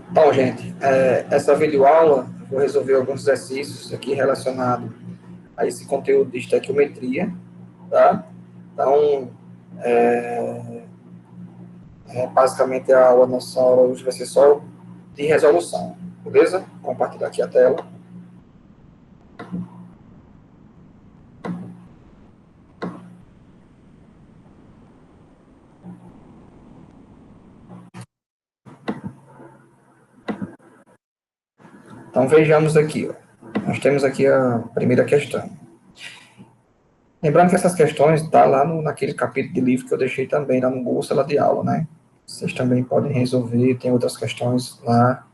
Então, gente, essa videoaula, vou resolver alguns exercícios aqui relacionados a esse conteúdo de estequiometria, tá? Então, basicamente a nossa aula hoje vai ser só de resolução, beleza? Vou compartilhar aqui a tela. Então, vejamos aqui, ó. Nós temos aqui a primeira questão. Lembrando que essas questões estão lá naquele capítulo de livro que eu deixei também lá no Google Sala de Aula, né? Vocês também podem resolver, tem outras questões lá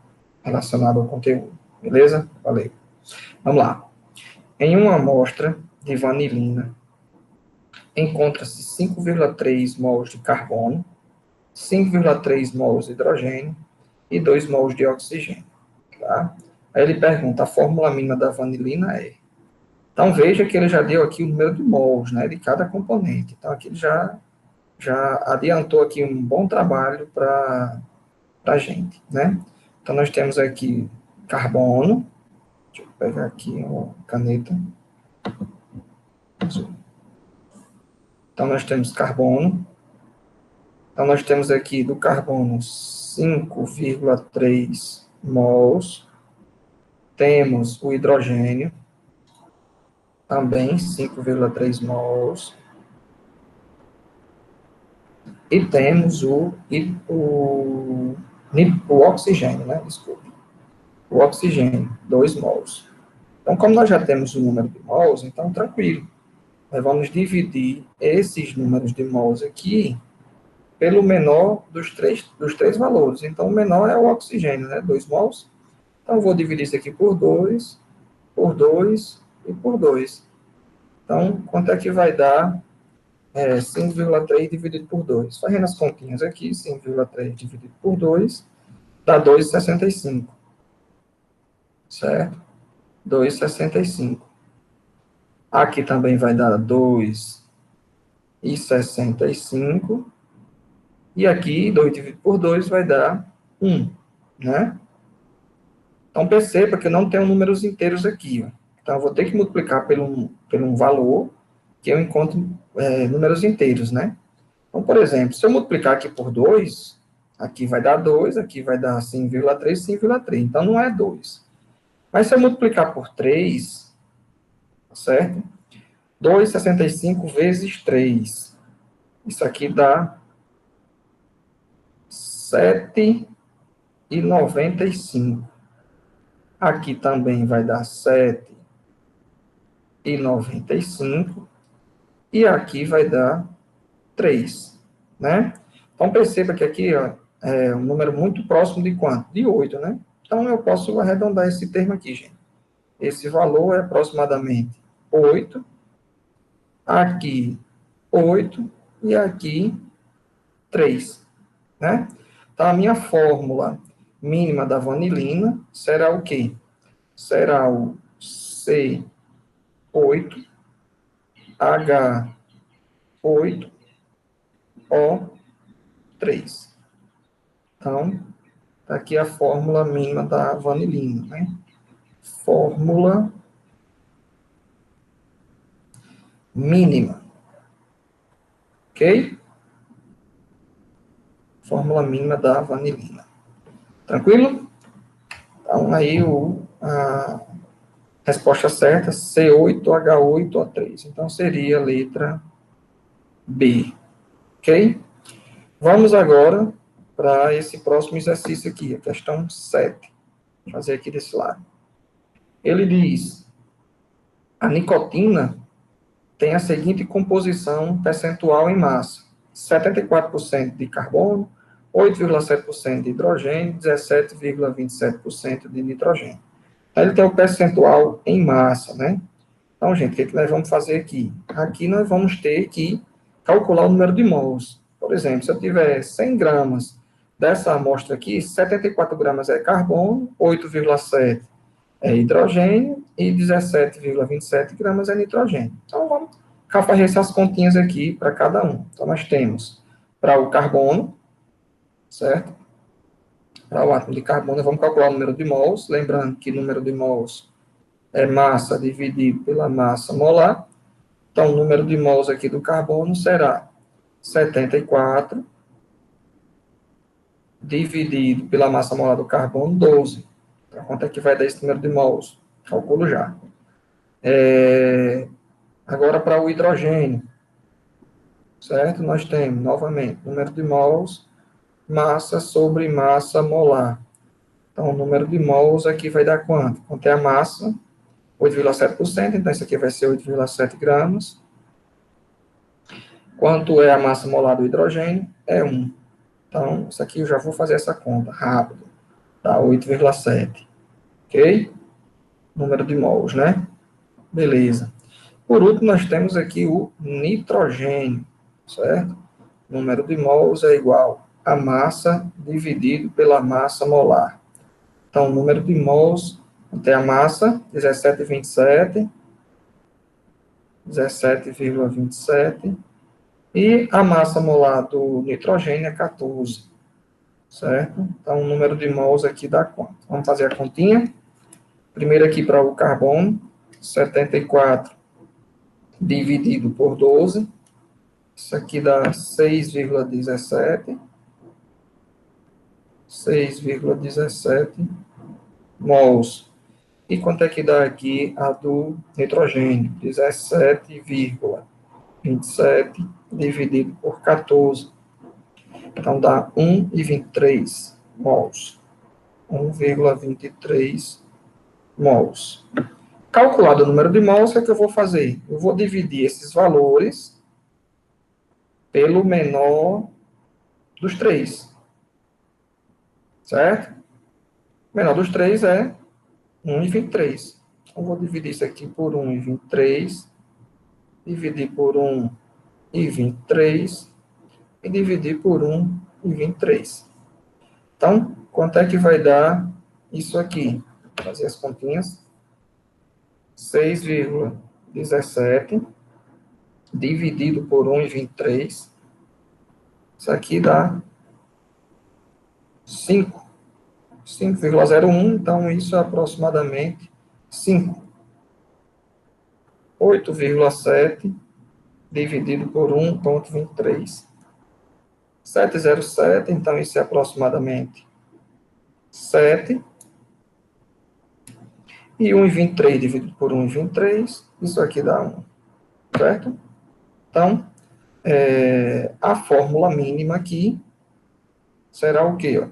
relacionadas ao conteúdo, beleza? Valeu. Vamos lá. Em uma amostra de vanilina, encontra-se 5,3 mols de carbono, 5,3 mols de hidrogênio e 2 mols de oxigênio, tá? Aí ele pergunta, a fórmula mínima da vanilina é... Então, veja que ele já deu aqui o número de mols, né, de cada componente. Então, aqui ele já adiantou aqui um bom trabalho para a gente, né? Então, nós temos aqui carbono. Deixa eu pegar aqui uma caneta. Então, nós temos carbono. Então, nós temos aqui do carbono 5,3 mols. Temos o hidrogênio, também 5,3 mols. E temos o oxigênio, né? Desculpe. O oxigênio, 2 mols. Então, como nós já temos o número de mols, então tranquilo. Nós vamos dividir esses números de mols aqui pelo menor dos três valores. Então, o menor é o oxigênio, né? 2 mols. Então, eu vou dividir isso aqui por 2 e por 2. Então, quanto é que vai dar 5,3 dividido por 2? Fazendo as continhas aqui, 5,3 dividido por 2 dá 2,65. Certo? 2,65. Aqui também vai dar 2,65. E aqui, 2 dividido por 2 vai dar 1, né? Então, perceba que eu não tenho números inteiros aqui, ó. Então, eu vou ter que multiplicar pelo um valor que eu encontro números inteiros, né? Então, por exemplo, se eu multiplicar aqui por 2, aqui vai dar 2, aqui vai dar 5,3, 5,3. Então, não é 2. Mas se eu multiplicar por 3, certo? 2,65 vezes 3. Isso aqui dá 7,95. Aqui também vai dar 7,95. E aqui vai dar 3, né? Então, perceba que aqui ó, é um número muito próximo de quanto? De 8, né? Então, eu posso arredondar esse termo aqui, gente. Esse valor é aproximadamente 8. Aqui, 8. E aqui, 3, né? Então, a minha fórmula mínima da vanilina será o quê? Será o C8H8O3. Então, está aqui a fórmula mínima da vanilina, né? Fórmula mínima. Ok? Fórmula mínima da vanilina. Tranquilo? Então, aí a resposta certa, C8H8O3. Então, seria a letra B. Ok? Vamos agora para esse próximo exercício aqui, a questão 7. Vou fazer aqui desse lado. Ele diz, a nicotina tem a seguinte composição percentual em massa: 74% de carbono, 8,7% de hidrogênio, 17,27% de nitrogênio. Então, ele tem o percentual em massa, né? Então, gente, o que nós vamos fazer aqui? Aqui nós vamos ter que calcular o número de mols. Por exemplo, se eu tiver 100 gramas dessa amostra aqui, 74 gramas é carbono, 8,7 é hidrogênio e 17,27 gramas é nitrogênio. Então, vamos fazer essas continhas aqui para cada um. Então, nós temos para o carbono, certo? para o átomo de carbono, vamos calcular o número de mols, lembrando que o número de mols é massa dividido pela massa molar. Então, o número de mols aqui do carbono será 74 dividido pela massa molar do carbono, 12. Então, quanto é que vai dar esse número de mols? Calculo já. Agora, para o hidrogênio, certo? Nós temos, novamente, número de mols, massa sobre massa molar. Então, o número de mols aqui vai dar quanto? Quanto é a massa? 8,7%, então isso aqui vai ser 8,7 gramas. Quanto é a massa molar do hidrogênio? É 1. Então, isso aqui eu já vou fazer essa conta rápido. Dá 8,7. Ok? Número de mols, né? Beleza. Por último, nós temos aqui o nitrogênio, certo? O número de mols é igual a massa dividido pela massa molar. Então, o número de mols até a massa, 17,27, 17,27, e a massa molar do nitrogênio é 14, certo? Então, o número de mols aqui dá quanto? Vamos fazer a continha. Primeiro aqui para o carbono, 74 dividido por 12, isso aqui dá 6,17, 6,17 mols. E quanto é que dá aqui a do nitrogênio? 17,27 dividido por 14. Então, dá 1,23 mols. 1,23 mols. Calculado o número de mols, o que é que eu vou fazer? Eu vou dividir esses valores pelo menor dos 3. Certo? O menor dos 3 é 1,23. Então, vou dividir isso aqui por 1,23, dividir por 1,23 e dividir por 1,23. Então, quanto é que vai dar isso aqui? Vou fazer as continhas. 6,17 dividido por 1,23. Isso aqui dá 5. 5,01, então isso é aproximadamente 5. 8,7 dividido por 1,23. 7,07, então isso é aproximadamente 7. E 1,23 dividido por 1,23, isso aqui dá 1, certo? Então, a fórmula mínima aqui será o quê?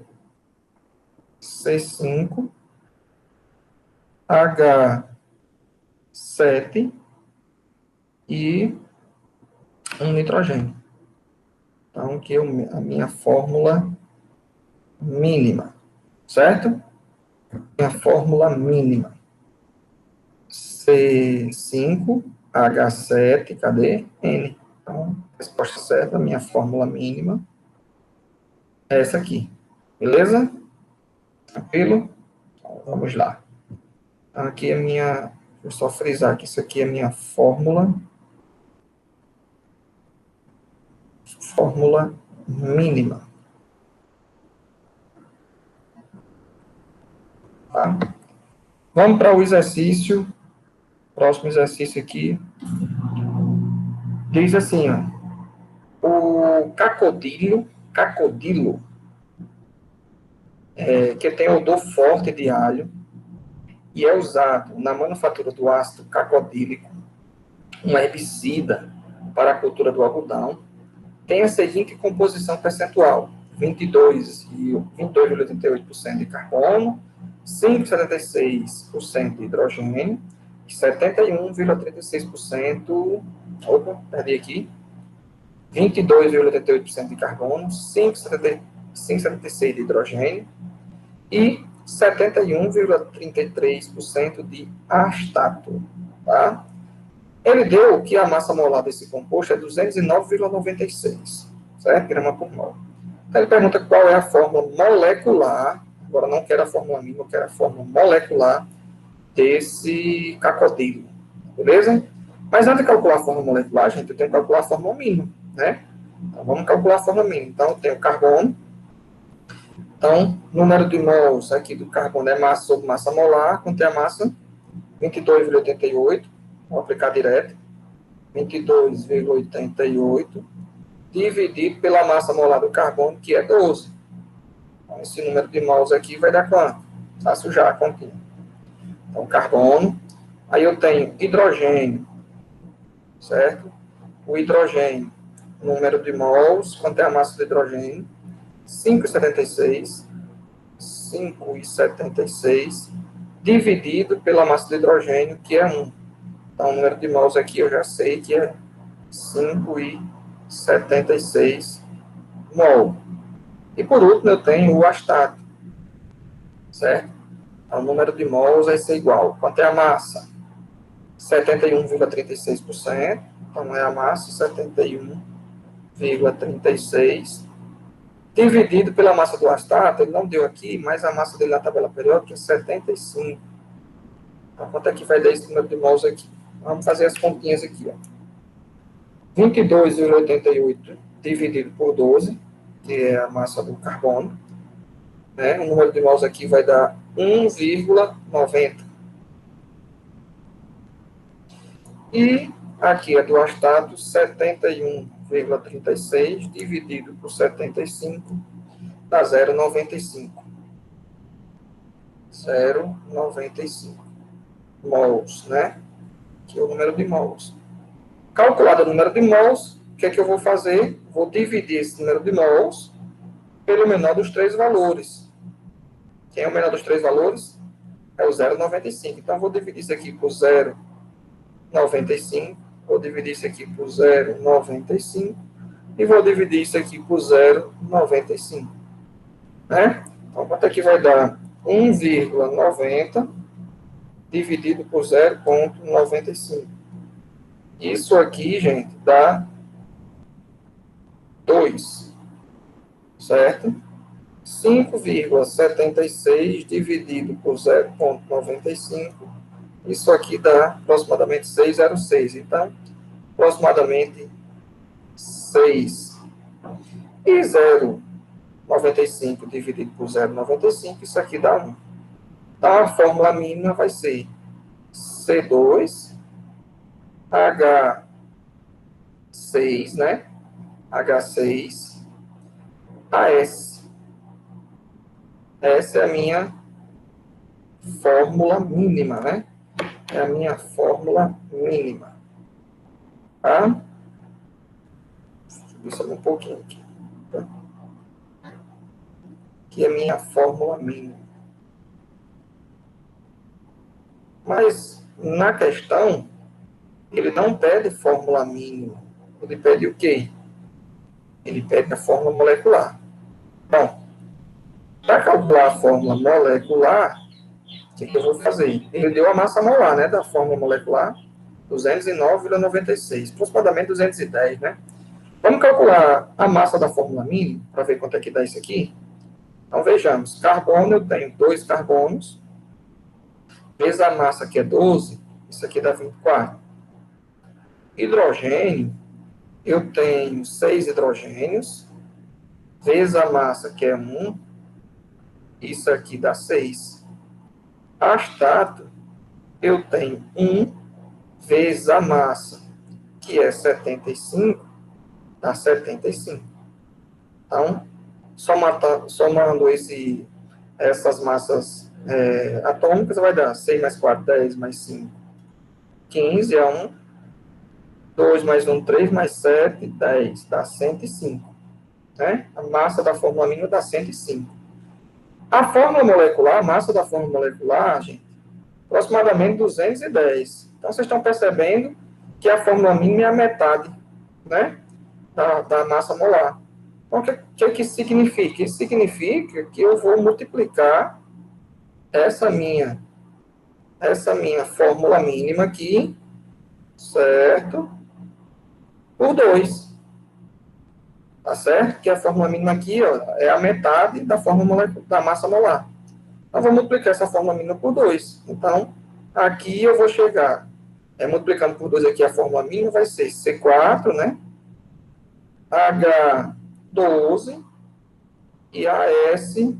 C5H7 e um nitrogênio. Então, aqui é a minha fórmula mínima, certo? Minha fórmula mínima. C5H7, cadê? N. Então, a resposta certa, minha fórmula mínima é essa aqui. Beleza? Tranquilo? Então, vamos lá. Então, aqui é minha... Vou só frisar que isso aqui é minha fórmula mínima. Tá? Vamos para o exercício. Próximo exercício aqui. Diz assim, ó. O cacodilo, que tem odor forte de alho, e é usado na manufatura do ácido cacodílico, um herbicida para a cultura do algodão, tem a seguinte composição percentual: 22,88% de carbono, 5,76% de hidrogênio, e 71,36%, opa, perdi aqui, 22,88% de carbono, 5,76% de hidrogênio e 71,33% de astato. Tá? Ele deu que a massa molar desse composto é 209,96, certo? Grama por mol. Então, ele pergunta qual é a fórmula molecular, agora não quero a fórmula mínima, eu quero a fórmula molecular desse cacodilo, beleza? Mas antes de calcular a fórmula molecular, gente, eu tenho que calcular a fórmula mínima, né? Então, vamos calcular a fórmula mínima. Então, eu tenho carbono, Então, número de mols aqui do carbono é massa sobre massa molar, contém a massa 22,88, vou aplicar direto, 22,88, dividido pela massa molar do carbono, que é 12. Então, esse número de mols aqui vai dar quanto? Faço já a continha. Então, carbono, aí eu tenho hidrogênio, certo? O hidrogênio, número de mols, quanto é a massa do hidrogênio? 5,76, 5,76, dividido pela massa do hidrogênio, que é 1. Então, o número de mols aqui eu já sei que é 5,76 mol. E por último, eu tenho o astato, certo? Então, o número de mols vai ser igual. Quanto é a massa? 71,36%. Então, é a massa 71,36%. Dividido pela massa do astato, ele não deu aqui, mas a massa dele na tabela periódica é 75. Então, quanto é que vai dar esse número de mols aqui? Vamos fazer as continhas aqui, ó. 22,88 dividido por 12, que é a massa do carbono, né? O número de mols aqui vai dar 1,90. E aqui é do astato 71,36 dividido por 75 dá 0,95. 0,95 mols, né? Que é o número de mols. Calculado o número de mols, o que é que eu vou fazer? Vou dividir esse número de mols pelo menor dos três valores. Quem é o menor dos três valores? É o 0,95. Então, vou dividir isso aqui por 0,95. Vou dividir isso aqui por 0,95. E vou dividir isso aqui por 0,95. Né? Então, quanto é que vai dar? 1,90 dividido por 0,95. Isso aqui, gente, dá 2, certo? 5,76 dividido por 0,95, isso aqui dá aproximadamente 6,06. Então, aproximadamente 6. E 0,95 dividido por 0,95, isso aqui dá 1. Então, a fórmula mínima vai ser C2, H6, né? H6, AS. Essa é a minha fórmula mínima, né? É a minha fórmula mínima. Tá? Deixa eu subir um pouquinho aqui. Tá? Que é a minha fórmula mínima. Mas, na questão, ele não pede fórmula mínima. Ele pede o quê? Ele pede a fórmula molecular. Bom, para calcular a fórmula molecular, o que eu vou fazer? Ele deu a massa molar, né, da fórmula molecular, 209,96, aproximadamente 210, né? Vamos calcular a massa da fórmula mínima, para ver quanto é que dá isso aqui? Então, vejamos. Carbono, eu tenho 2 carbonos, vezes a massa, que é 12, isso aqui dá 24. Hidrogênio, eu tenho 6 hidrogênios, vezes a massa, que é 1, isso aqui dá 6. Astato, eu tenho 1 vezes a massa, que é 75, dá 75. Então, somando essas massas atômicas, vai dar 6 mais 4, 10 mais 5, 15 é 1, 2 mais 1, 3 mais 7, 10, dá 105. Né? A massa da fórmula mínima dá 105. A fórmula molecular, a massa da fórmula molecular, gente, aproximadamente 210. Então, vocês estão percebendo que a fórmula mínima é a metade, né, da massa molar. Então, o que isso significa? Isso significa que eu vou multiplicar essa minha fórmula mínima aqui, certo? Por 2. Tá certo? Que a fórmula mínima aqui, ó, é a metade da fórmula da massa molar. Então, vou multiplicar essa fórmula mínima por 2. Então, aqui eu vou chegar, multiplicando por 2 aqui a fórmula mínima, vai ser C4, né? H12 e AS2.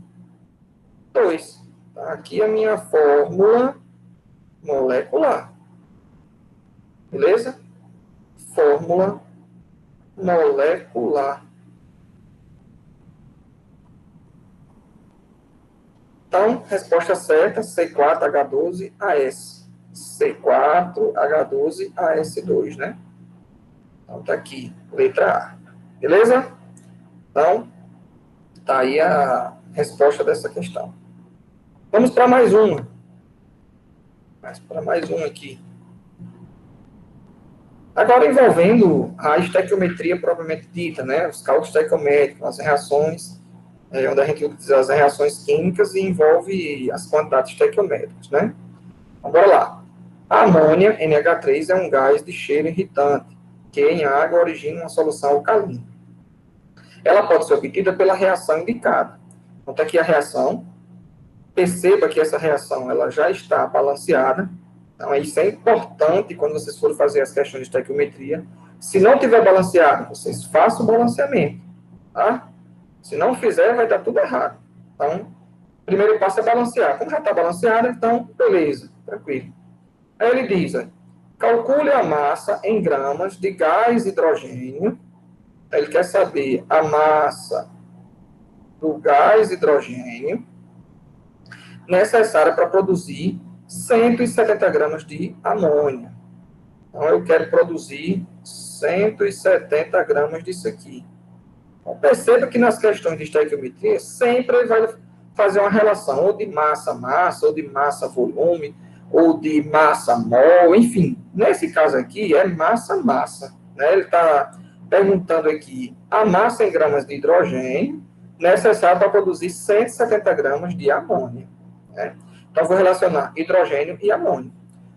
Tá? Aqui a minha fórmula molecular. Beleza? Fórmula molecular. Então, resposta certa, C4H12AS. C4H12AS2, né? Então, tá aqui, letra A. Beleza? Então, tá aí a resposta dessa questão. Vamos para mais uma. Mais uma aqui. Agora, envolvendo a estequiometria propriamente dita, né? Os cálculos estequiométricos, as reações, onde a gente utiliza as reações químicas e envolve as quantidades estequiométricas, né? Então, bora lá. A amônia, NH3, é um gás de cheiro irritante, que em água origina uma solução alcalina. Ela pode ser obtida pela reação indicada. Então, tá aqui a reação. Perceba que essa reação ela já está balanceada. Então, isso é importante quando vocês forem fazer as questões de estequiometria. Se não tiver balanceado, vocês façam o balanceamento. Tá? Se não fizer, vai dar tudo errado. Então, o primeiro passo é balancear. Como já está balanceado, então, beleza, tranquilo. Aí ele diz, calcule a massa em gramas de gás hidrogênio. Ele quer saber a massa do gás hidrogênio necessária para produzir 170 gramas de amônia. Então, eu quero produzir 170 gramas disso aqui. Então, perceba que nas questões de estequiometria, sempre ele vai fazer uma relação, ou de massa-massa, ou de massa-volume, ou de massa-mol, enfim. Nesse caso aqui, é massa-massa. Né? Ele está perguntando aqui a massa em gramas de hidrogênio necessária para produzir 170 gramas de amônia. Né? Então, vou relacionar hidrogênio e amônia.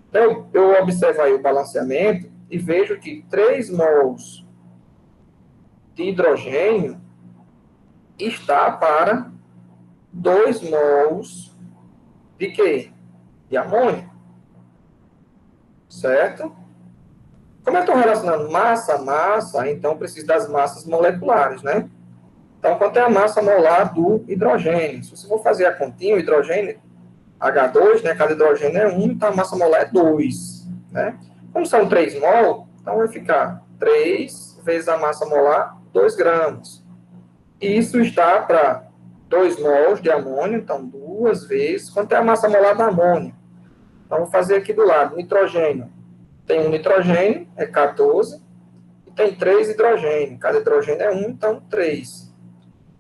Então, eu observo aí o balanceamento e vejo que 3 mols de hidrogênio está para 2 mols de quê? De amônia. Certo? Como eu estou relacionando massa a massa, então preciso das massas moleculares, né? Então, quanto é a massa molar do hidrogênio? Se você for fazer a continha, o hidrogênio H2, né? Cada hidrogênio é 1, então a massa molar é 2, né? Como são 3 mol, então vai ficar 3 vezes a massa molar, 2 gramas. E isso está para 2 mols de amônio, então 2 vezes. Quanto é a massa molar da amônia? Então, vou fazer aqui do lado, nitrogênio. Tem um nitrogênio, é 14, e tem 3 hidrogênio. Cada hidrogênio é 1, então 3.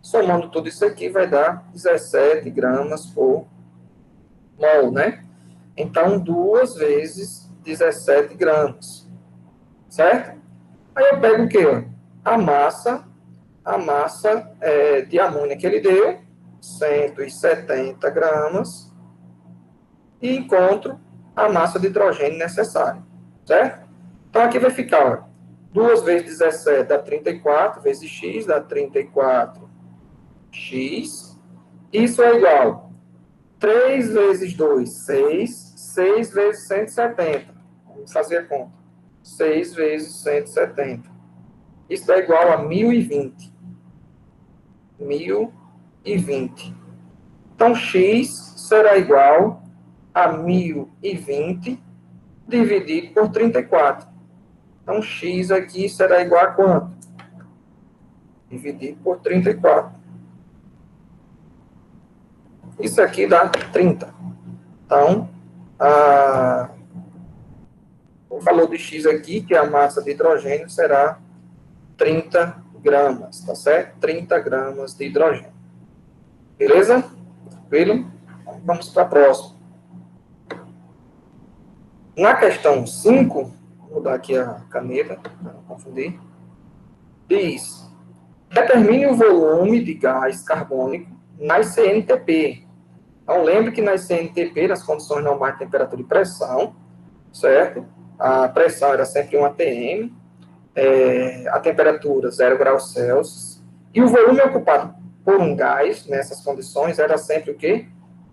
Somando tudo isso aqui, vai dar 17 gramas por mol, né? Então, 2 vezes 17 gramas. Certo? Aí eu pego o quê? A massa de amônia que ele deu, 170 gramas, e encontro a massa de hidrogênio necessária. Certo? Então, aqui vai ficar, ó, 2 vezes 17 dá 34, vezes x dá 34x. Isso é igual 3 vezes 2, 6. 6 vezes 170. Vamos fazer a conta. 6 vezes 170. Isso é igual a 1020. 1020. Então, x será igual a 1020 dividido por 34. Então, x aqui será igual a quanto? Dividido por 34. Isso aqui dá 30. Então, o valor de x aqui, que é a massa de hidrogênio, será 30 gramas, tá certo? 30 gramas de hidrogênio. Beleza? Tranquilo? Vamos para a próxima. Na questão 5, vou mudar aqui a caneta, para não confundir, diz, determine o volume de gás carbônico nas CNTP. Então, lembre que nas CNTP, nas condições normais de temperatura e pressão, certo? A pressão era sempre 1 atm, a temperatura 0 graus Celsius, e o volume ocupado por um gás, nessas condições, era sempre o quê?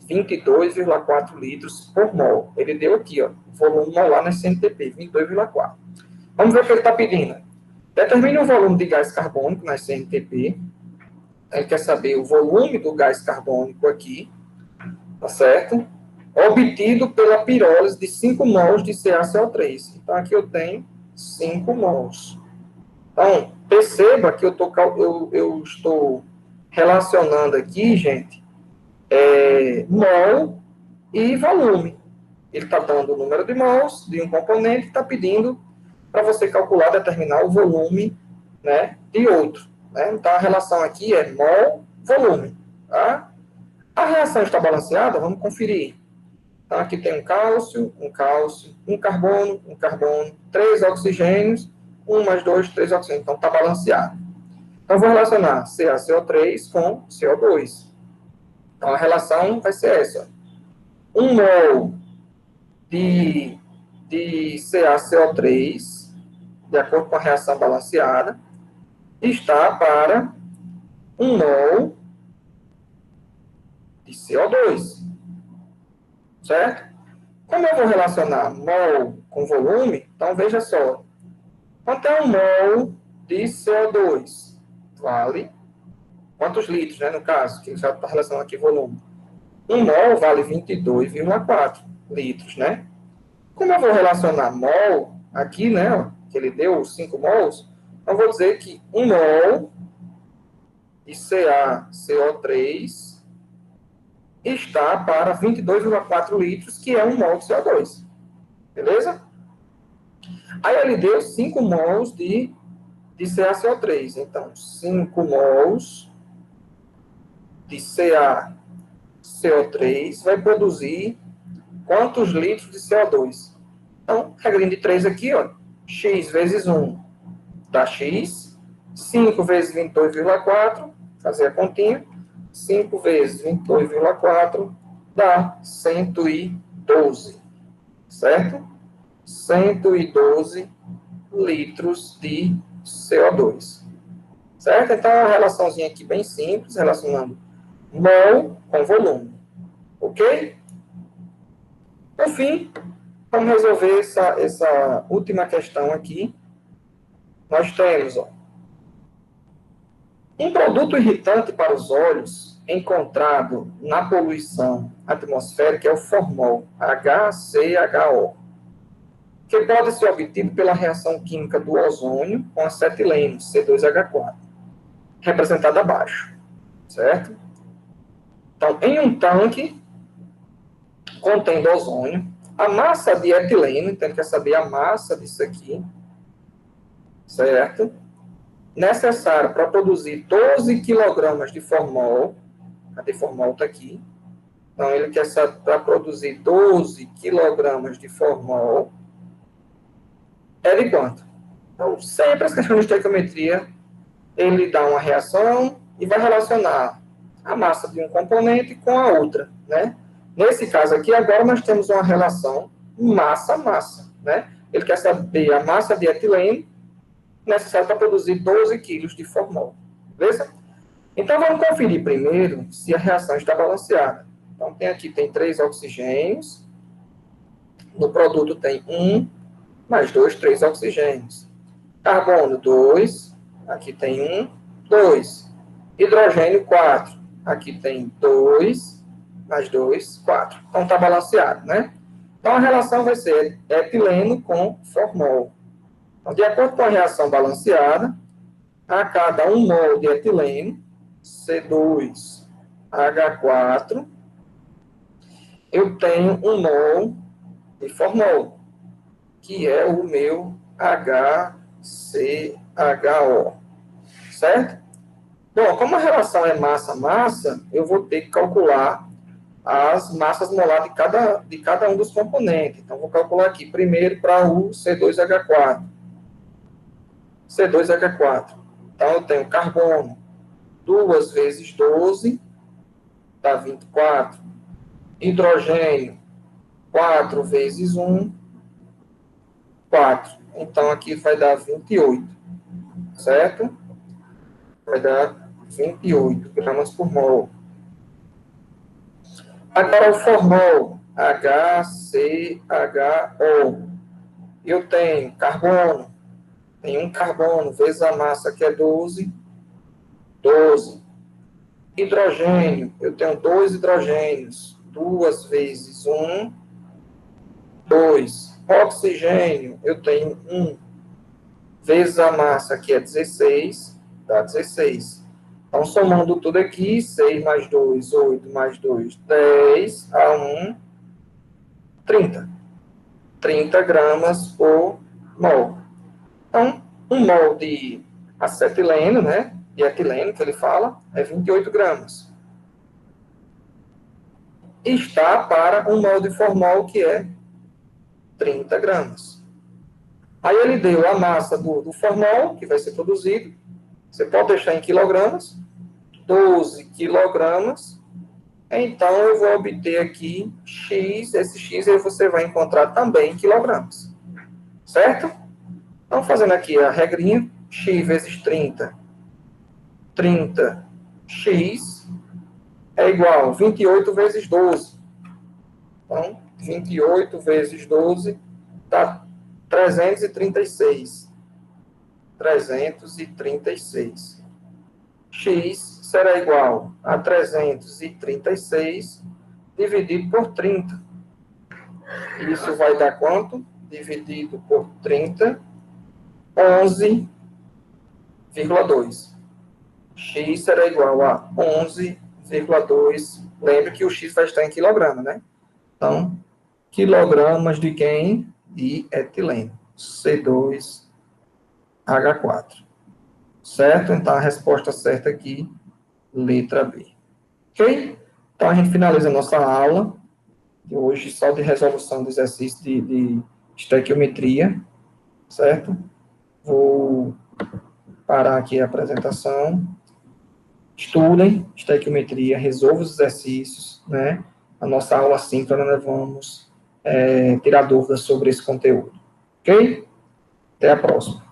22,4 litros por mol. Ele deu aqui, ó, volume molar na CNTP, 22,4. Vamos ver o que ele está pedindo. Determine o volume de gás carbônico na CNTP. Ele quer saber o volume do gás carbônico aqui, tá certo? Obtido pela pirólise de 5 mols de CaCO3. Então, aqui eu tenho 5 mols. Então, perceba que eu estou relacionando aqui, gente, mol e volume. Ele está dando o número de mols de um componente e está pedindo para você calcular, determinar o volume, né, de outro. Né? Então, a relação aqui é mol-volume. Tá? A reação está balanceada? Vamos conferir. Então, aqui tem um cálcio, um carbono, 3 oxigênios, 1 mais 2, 3 oxigênios. Então, está balanceado. Então, vou relacionar CaCO3 com CO2. Então, a relação vai ser essa. 1 mol de CaCO3, de acordo com a reação balanceada, está para 1 mol de CO2. Certo? Como eu vou relacionar mol com volume, então veja só. Quanto é 1 mol de CO2? Vale quantos litros, né, no caso, que já está relacionando aqui volume. 1 mol vale 22,4 litros, né? Como eu vou relacionar mol aqui, né, que ele deu 5 mols, eu vou dizer que 1 mol de CaCO3 está para 22,4 litros, que é 1 mol de CO2. Beleza? Aí ele deu 5 mols de CaCO3. Então, 5 mols de CaCO3 vai produzir quantos litros de CO2? Então, regrinha de 3 aqui, ó. X vezes 1 dá X. 5 vezes 22,4, fazer a continha. 5 vezes 22,4 dá 112. Certo? 112 litros de CO2. Certo? Então, é uma relaçãozinha aqui bem simples, relacionando mol com volume. Ok? Por fim, vamos resolver essa última questão aqui. Nós temos, ó, um produto irritante para os olhos encontrado na poluição atmosférica é o formol, HCHO, que pode ser obtido pela reação química do ozônio com acetileno, C2H4, representado abaixo, certo? Então, em um tanque contendo ozônio, a massa de etileno, então ele quer saber a massa disso aqui, certo? Necessária para produzir 12 kg de formol, cadê formol? Está aqui. Então, ele quer saber para produzir 12 kg de formol, é de quanto? Então, sempre as questões de estequiometria, ele dá uma reação e vai relacionar a massa de um componente com a outra, né? Nesse caso aqui, agora nós temos uma relação massa-massa, né? Ele quer saber a massa de etileno necessária para produzir 12 quilos de formol, beleza? Então, vamos conferir primeiro se a reação está balanceada. Então, tem 3 oxigênios, no produto tem 1, mais 2, 3 oxigênios. Carbono, 2, aqui tem 1, 2. Hidrogênio, 4, aqui tem 2, mais 2, 4. Então, está balanceado, né? Então, a relação vai ser etileno com formol. Então, de acordo com a reação balanceada, a cada 1 mol de etileno, C2H4, eu tenho 1 mol de formol, que é o meu HCHO, certo? Bom, como a relação é massa-massa, eu vou ter que calcular as massas molar de cada um dos componentes. Então, vou calcular aqui primeiro para o C2H4. C2H4. Então, eu tenho carbono, 2 vezes 12, dá 24. Hidrogênio, 4 vezes 1, 4. Então, aqui vai dar 28, certo? Vai dar 28 gramas por mol. Agora, o formol, HCHO. Eu tenho carbono, tem um carbono vezes a massa, que é 12, 12. Hidrogênio, eu tenho 2 hidrogênios. 2 vezes 1, 2. Oxigênio, eu tenho 1 vezes a massa, que é 16, dá 16. Então, somando tudo aqui, 6 mais 2, 8 mais 2, 10, a 1, 30. 30 gramas por mol. Então, 1 mol de acetileno, né, de etileno, que ele fala, é 28 gramas. Está para 1 mol de formol, que é 30 gramas. Aí ele deu a massa do formol, que vai ser produzido. Você pode deixar em quilogramas. 12 quilogramas. Então, eu vou obter aqui X. Esse X aí você vai encontrar também em quilogramas. Certo? Então, fazendo aqui a regrinha. X vezes 30. 30x é igual a 28 vezes 12. Então, 28 vezes 12 dá 336. 336. X será igual a 336 dividido por 30. Isso vai dar quanto? Dividido por 30, 11,2. X será igual a 11,2. Lembre que o X vai estar em quilograma, né? Então, quilogramas de quem? De etileno. C2H4. Certo? Então, a resposta certa aqui, letra B. Ok? Então, a gente finaliza a nossa aula de hoje só de resolução do exercício de estequiometria. Certo? Vou parar aqui a apresentação. Estudem estequiometria, resolvam os exercícios, né? A nossa aula síncrona, nós vamos tirar dúvidas sobre esse conteúdo. Ok? Até a próxima.